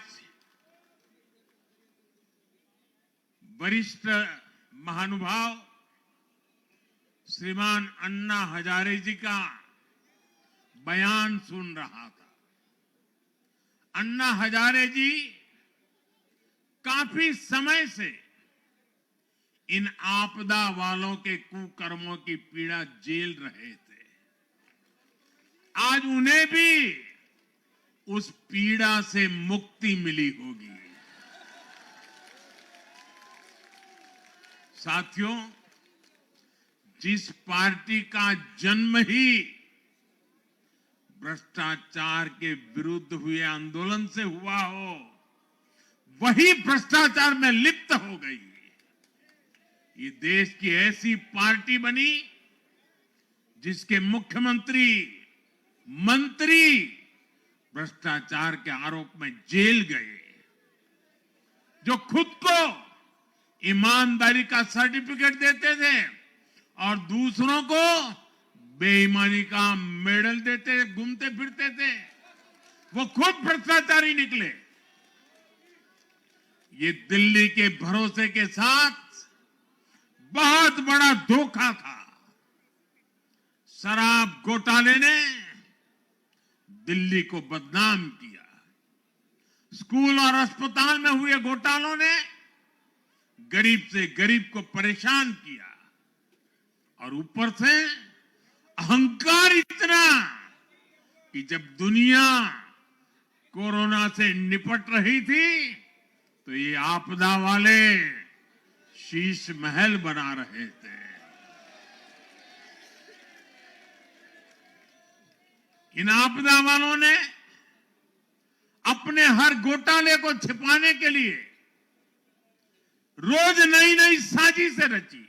वरिष्ठ महानुभाव श्रीमान अन्ना हजारे जी का बयान सुन रहा था। अन्ना हजारे जी काफी समय से इन आपदा वालों के कुकर्मों की पीड़ा झेल रहे थे। आज उन्हें भी उस पीड़ा से मुक्ति मिली होगी। साथियों, जिस पार्टी का जन्म ही भ्रष्टाचार के विरुद्ध हुए आंदोलन से हुआ हो, वही भ्रष्टाचार में लिप्त हो गई। ये देश की ऐसी पार्टी बनी जिसके मुख्यमंत्री, मंत्री भ्रष्टाचार के आरोप में जेल गए, जो खुद को ईमानदारी का सर्टिफिकेट देते थे और दूसरों को बेईमानी का मेडल देते, घूमते फिरते थे, वो खुद भ्रष्टाचारी निकले। ये दिल्ली के भरोसे के साथ बहुत बड़ा धोखा था। शराब घोटाले ने दिल्ली को बदनाम किया। स्कूल और अस्पताल में हुए घोटालों ने गरीब से गरीब को परेशान किया, और ऊपर से अहंकार इतना कि जब दुनिया कोरोना से निपट रही थी तो ये आपदा वाले शीश महल बना रहे थे। इन आपदा वालों ने अपने हर घोटाले को छिपाने के लिए रोज नई नई साजिशें रची।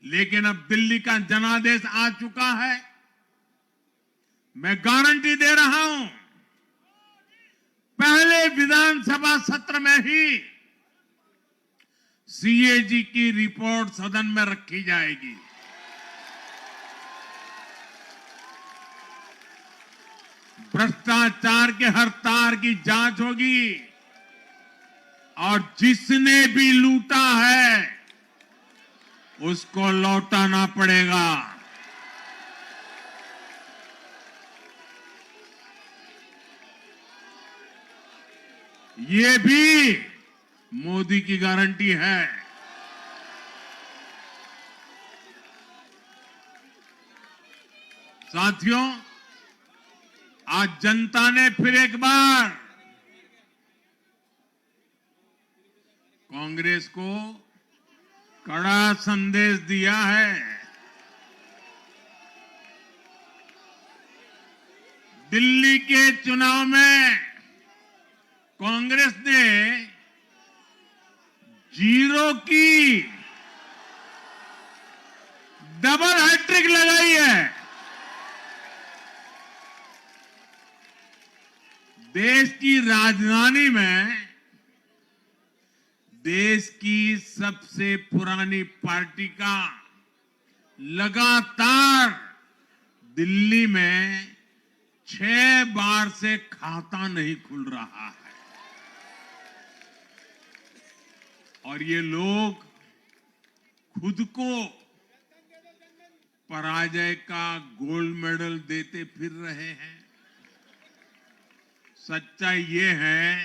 लेकिन अब दिल्ली का जनादेश आ चुका है। मैं गारंटी दे रहा हूं, पहले विधानसभा सत्र में ही सीएजी की रिपोर्ट सदन में रखी जाएगी। भ्रष्टाचार के हर तार की जांच होगी, और जिसने भी लूटा है उसको लौटाना पड़ेगा। ये भी मोदी की गारंटी है। साथियों, आज जनता ने फिर एक बार कांग्रेस को कड़ा संदेश दिया है। दिल्ली के चुनाव में कांग्रेस ने 0 की डबल हैट्रिक लगाई है। देश की राजधानी में देश की सबसे पुरानी पार्टी का लगातार दिल्ली में 6 बार से खाता नहीं खुल रहा है, और ये लोग खुद को पराजय का गोल्ड मेडल देते फिर रहे हैं। सच्चाई ये है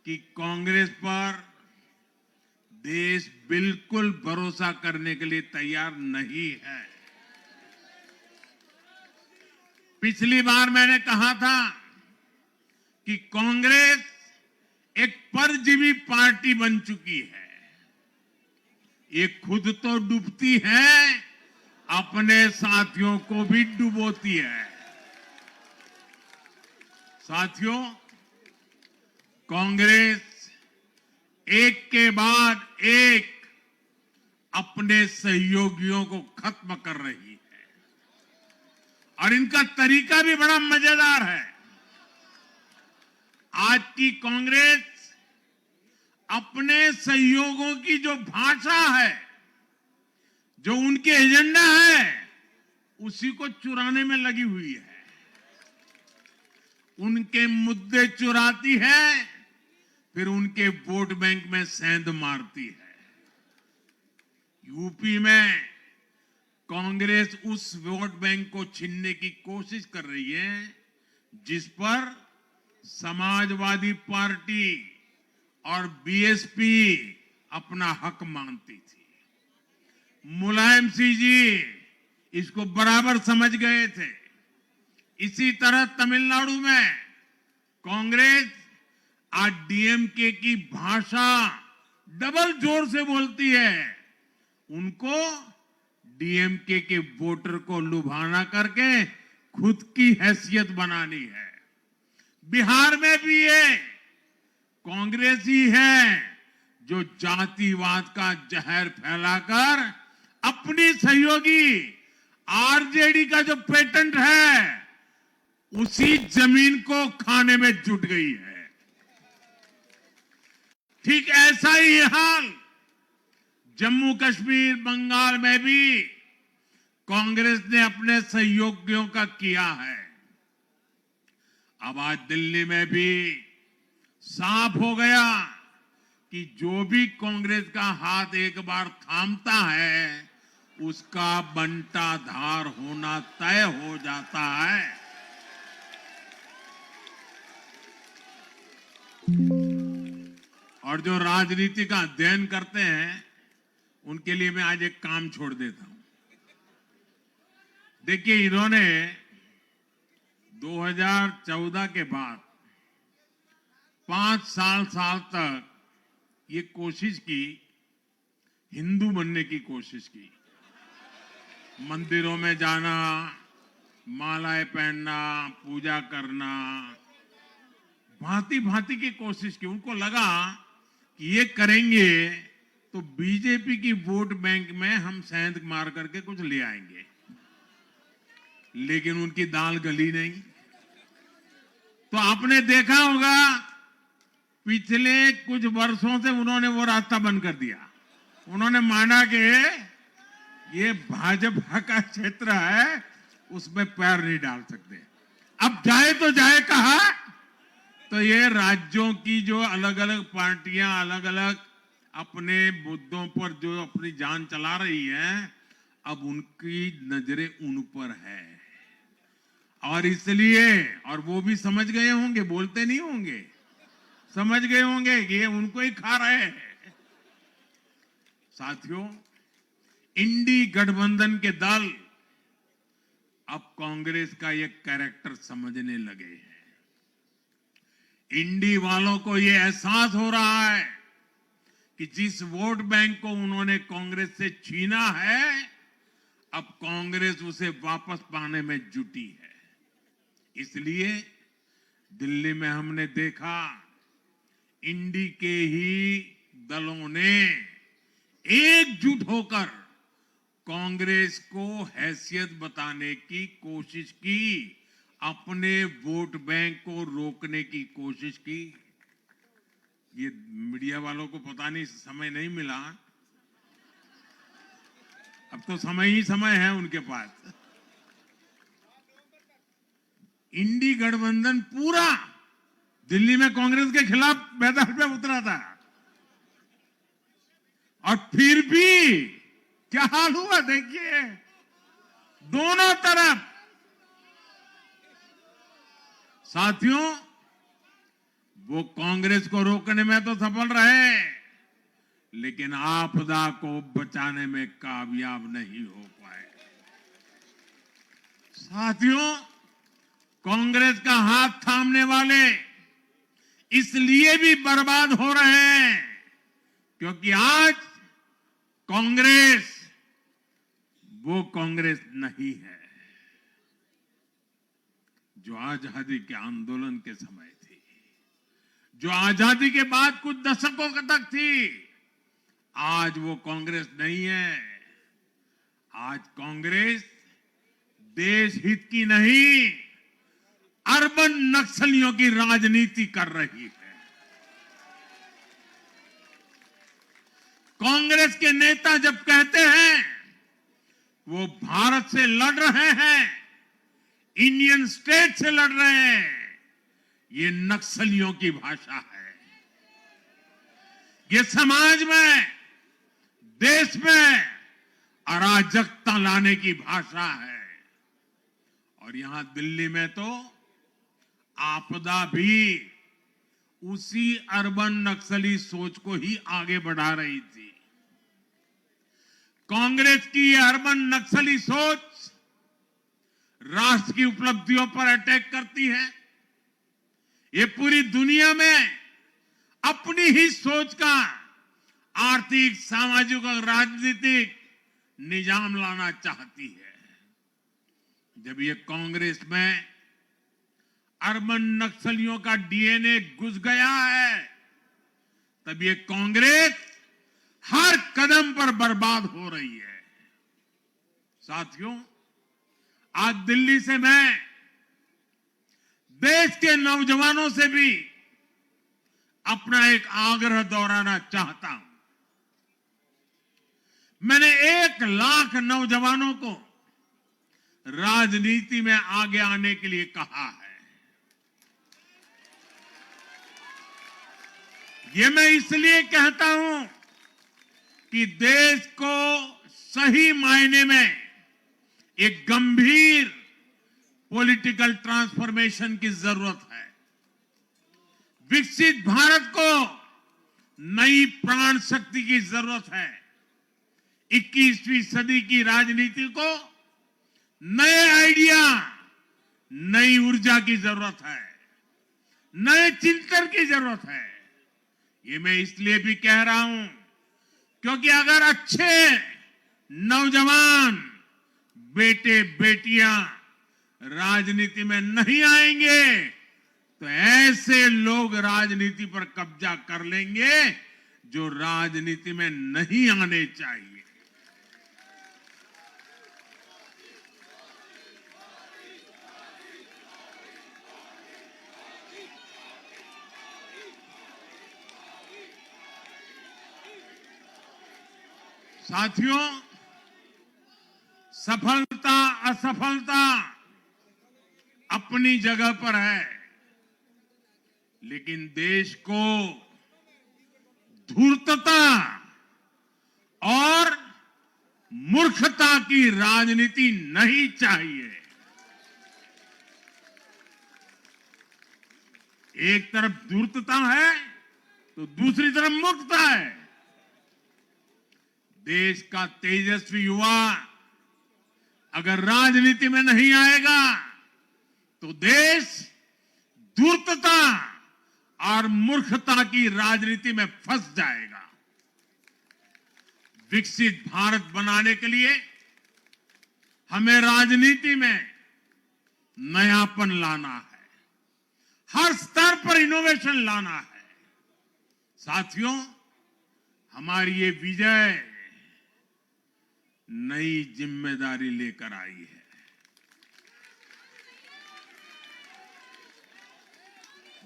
कि कांग्रेस पर देश बिल्कुल भरोसा करने के लिए तैयार नहीं है। पिछली बार मैंने कहा था कि कांग्रेस एक परजीवी पार्टी बन चुकी है। ये खुद तो डूबती है, अपने साथियों को भी डुबोती है। साथियों, कांग्रेस एक के बाद एक अपने सहयोगियों को खत्म कर रही है, और इनका तरीका भी बड़ा मजेदार है। आज की कांग्रेस अपने सहयोगों की जो भाषा है, जो उनके एजेंडा है, उसी को चुराने में लगी हुई है। उनके मुद्दे चुराती है, फिर उनके वोट बैंक में सेंध मारती है। यूपी में कांग्रेस उस वोट बैंक को छीनने की कोशिश कर रही है जिस पर समाजवादी पार्टी और बीएसपी अपना हक मानती थी। मुलायम सिंह जी इसको बराबर समझ गए थे। इसी तरह तमिलनाडु में कांग्रेस आज डीएमके की भाषा डबल जोर से बोलती है। उनको डीएमके के वोटर को लुभाना करके खुद की हैसियत बनानी है। बिहार में भी ये कांग्रेस ही है जो जातिवाद का जहर फैलाकर अपनी सहयोगी आरजेडी का जो पेटेंट है उसी जमीन को खाने में जुट गई है। ठीक ऐसा ही हाल जम्मू कश्मीर, बंगाल में भी कांग्रेस ने अपने सहयोगियों का किया है। अब आज दिल्ली में भी साफ हो गया कि जो भी कांग्रेस का हाथ एक बार थामता है उसका बंटाधार होना तय हो जाता है। और जो राजनीति का अध्ययन करते हैं उनके लिए मैं आज एक काम छोड़ देता हूं। देखिए, इन्होंने 2014 के बाद 5 साल तक ये कोशिश की, हिंदू बनने की कोशिश की। मंदिरों में जाना, मालाएं पहनना, पूजा करना, भांति भांति की कोशिश की। उनको लगा कि ये करेंगे तो बीजेपी की वोट बैंक में हम सेंध मार करके कुछ ले आएंगे, लेकिन उनकी दाल गली नहीं। तो आपने देखा होगा पिछले कुछ वर्षों से उन्होंने वो रास्ता बंद कर दिया। उन्होंने माना कि ये भाजपा का क्षेत्र है, उसमें पैर नहीं डाल सकते। अब जाए तो जाए कहा, तो ये राज्यों की जो अलग अलग पार्टियां अलग अलग अपने मुद्दों पर जो अपनी जान चला रही हैं, अब उनकी नजरें उन पर है। और इसलिए, और वो भी समझ गए होंगे, बोलते नहीं होंगे, समझ गए होंगे कि ये उनको ही खा रहे हैं। साथियों, इंडी गठबंधन के दल अब कांग्रेस का ये कैरेक्टर समझने लगे हैं। इंडी वालों को ये एहसास हो रहा है कि जिस वोट बैंक को उन्होंने कांग्रेस से छीना है, अब कांग्रेस उसे वापस पाने में जुटी है। इसलिए दिल्ली में हमने देखा इंडी के ही दलों ने एकजुट होकर कांग्रेस को हैसियत बताने की कोशिश की, अपने वोट बैंक को रोकने की कोशिश की। ये मीडिया वालों को पता नहीं समय नहीं मिला, अब तो समय ही समय है उनके पास। इंडी गठबंधन पूरा दिल्ली में कांग्रेस के खिलाफ मैदान पे उतरा था, और फिर भी क्या हाल हुआ देखिए, दोनों तरफ। साथियों, वो कांग्रेस को रोकने में तो सफल रहे, लेकिन आपदा को बचाने में कामयाब नहीं हो पाए। साथियों, कांग्रेस का हाथ थामने वाले इसलिए भी बर्बाद हो रहे हैं क्योंकि आज कांग्रेस वो कांग्रेस नहीं है जो आजादी के आंदोलन के समय थी, जो आजादी के बाद कुछ दशकों तक थी। आज वो कांग्रेस नहीं है। आज कांग्रेस देश हित की नहीं, अर्बन नक्सलियों की राजनीति कर रही है। कांग्रेस के नेता जब कहते हैं वो भारत से लड़ रहे हैं, इंडियन स्टेट से लड़ रहे हैं, ये नक्सलियों की भाषा है। ये समाज में, देश में अराजकता लाने की भाषा है। और यहां दिल्ली में तो आपदा भी उसी अर्बन नक्सली सोच को ही आगे बढ़ा रही थी। कांग्रेस की ये अर्बन नक्सली सोच राष्ट्र की उपलब्धियों पर अटैक करती है। ये पूरी दुनिया में अपनी ही सोच का आर्थिक, सामाजिक और राजनीतिक निजाम लाना चाहती है। जब ये कांग्रेस में अर्बन नक्सलियों का डीएनए घुस गया है, तब ये कांग्रेस हर कदम पर बर्बाद हो रही है। साथियों, आज दिल्ली से मैं देश के नौजवानों से भी अपना एक आग्रह दोहराना चाहता हूं। मैंने 1 लाख नौजवानों को राजनीति में आगे आने के लिए कहा है। ये मैं इसलिए कहता हूं कि देश को सही मायने में एक गंभीर पॉलिटिकल ट्रांसफॉर्मेशन की जरूरत है। विकसित भारत को नई प्राण शक्ति की जरूरत है। 21वीं सदी की राजनीति को नए आइडिया, नई ऊर्जा की जरूरत है, नए चिंतन की जरूरत है। ये मैं इसलिए भी कह रहा हूं क्योंकि अगर अच्छे नौजवान बेटे बेटियां राजनीति में नहीं आएंगे तो ऐसे लोग राजनीति पर कब्जा कर लेंगे जो राजनीति में नहीं आने चाहिए। साथियों, सफलता असफलता अपनी जगह पर है, लेकिन देश को धूर्तता और मूर्खता की राजनीति नहीं चाहिए। एक तरफ धूर्तता है तो दूसरी तरफ मूर्खता है। देश का तेजस्वी युवा अगर राजनीति में नहीं आएगा तो देश धूर्तता और मूर्खता की राजनीति में फंस जाएगा। विकसित भारत बनाने के लिए हमें राजनीति में नयापन लाना है, हर स्तर पर इनोवेशन लाना है। साथियों, हमारी ये विजय नई जिम्मेदारी लेकर आई है।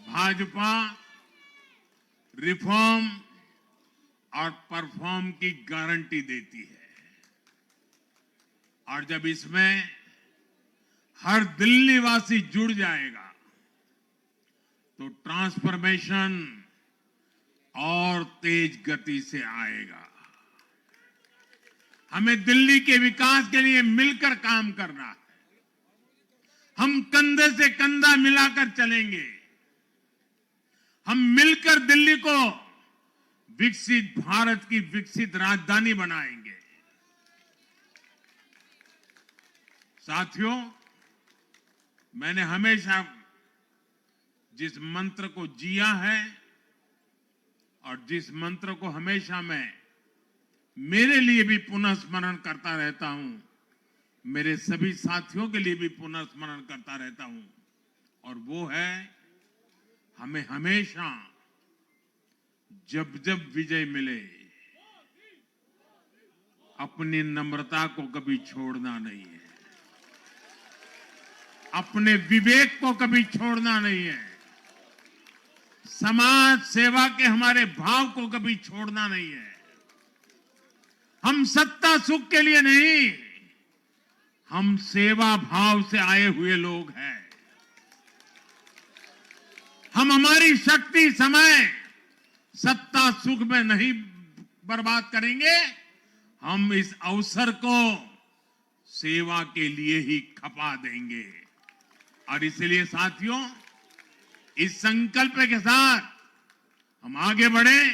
भाजपा रिफॉर्म और परफॉर्म की गारंटी देती है और जब इसमें हर दिल्ली वासी जुड़ जाएगा तो ट्रांसफॉर्मेशन और तेज गति से आएगा। हमें दिल्ली के विकास के लिए मिलकर काम करना है। हम कंधे से कंधा मिलाकर चलेंगे। हम मिलकर दिल्ली को विकसित भारत की विकसित राजधानी बनाएंगे। साथियों, मैंने हमेशा जिस मंत्र को जिया है और जिस मंत्र को हमेशा मैं मेरे लिए भी पुनः स्मरण करता रहता हूं, मेरे सभी साथियों के लिए भी पुनः स्मरण करता रहता हूं, और वो है हमें हमेशा जब जब विजय मिले अपनी नम्रता को कभी छोड़ना नहीं है, अपने विवेक को कभी छोड़ना नहीं है, समाज सेवा के हमारे भाव को कभी छोड़ना नहीं है। हम सत्ता सुख के लिए नहीं, हम सेवा भाव से आए हुए लोग हैं। हम हमारी शक्ति समय सत्ता सुख में नहीं बर्बाद करेंगे, हम इस अवसर को सेवा के लिए ही खपा देंगे। और इसलिए साथियों, इस संकल्प के साथ हम आगे बढ़े।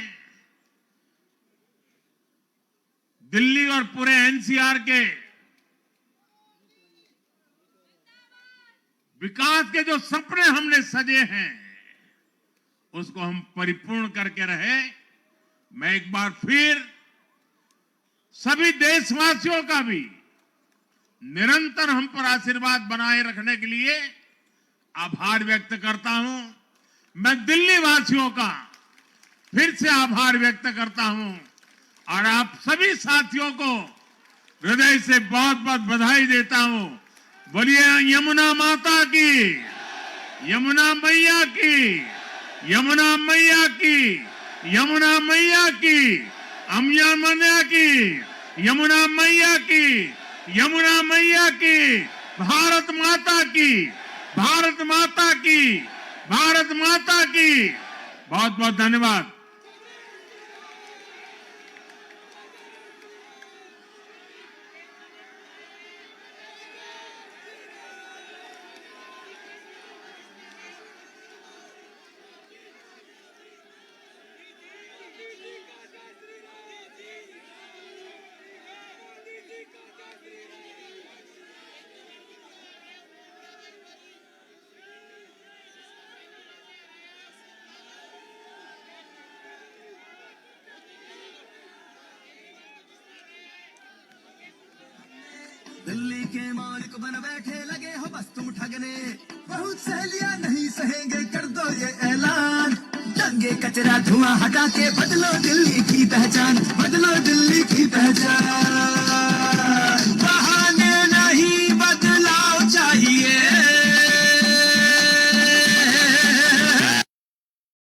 दिल्ली और पूरे एनसीआर के विकास के जो सपने हमने सजे हैं, उसको हम परिपूर्ण करके रहे। मैं एक बार फिर सभी देशवासियों का भी निरंतर हम पर आशीर्वाद बनाए रखने के लिए आभार व्यक्त करता हूं। मैं दिल्ली वासियों का फिर से आभार व्यक्त करता हूं और आप सभी साथियों को हृदय से बहुत बहुत बधाई देता हूं। बोलिए यमुना माता की, यमुना मैया की, यमुना मैया की, यमुना मैया की, अम्या मैया की, यमुना मैया की, यमुना मैया की, भारत माता की, भारत माता की, भारत माता की। बहुत बहुत धन्यवाद। दिल्ली के मालिक बन बैठे लगे हो बस तुम ठगने, बहुत सहेलियां नहीं सहेंगे कर दो ये ऐलान। दंगे कचरा धुआं हटा के बदलो दिल्ली की पहचान, बदलो दिल्ली की पहचान।